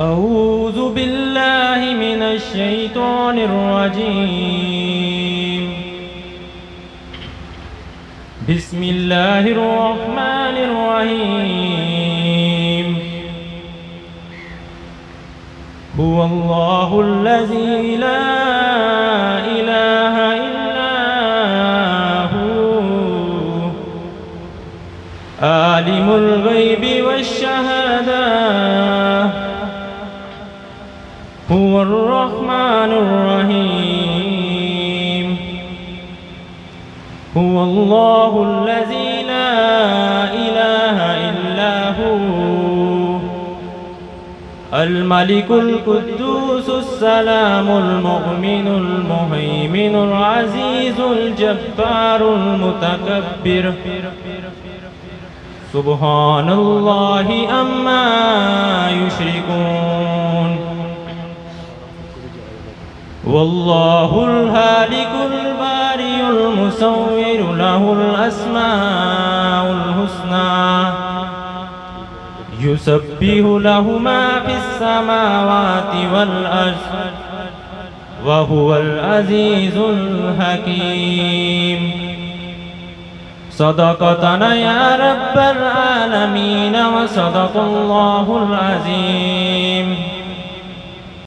أعوذ بالله من الشيطان الرجيم. بسم الله الرحمن الرحيم. هو الله الذي لا إله إلا هو عالم الغيب والشهادة هو الرحمن الرحيم. هو الله الذي لا إله إلا هو الملك القدوس السلام المؤمن المهيمن العزيز الجبار المتكبر سبحان الله عما يشركون. والله الخالق البارئ المصور له الأسماء الحسنى يسبح له ما في السماوات والأرض وهو العزيز الحكيم. صدقتنا يا رب العالمين وصدق الله العظيم.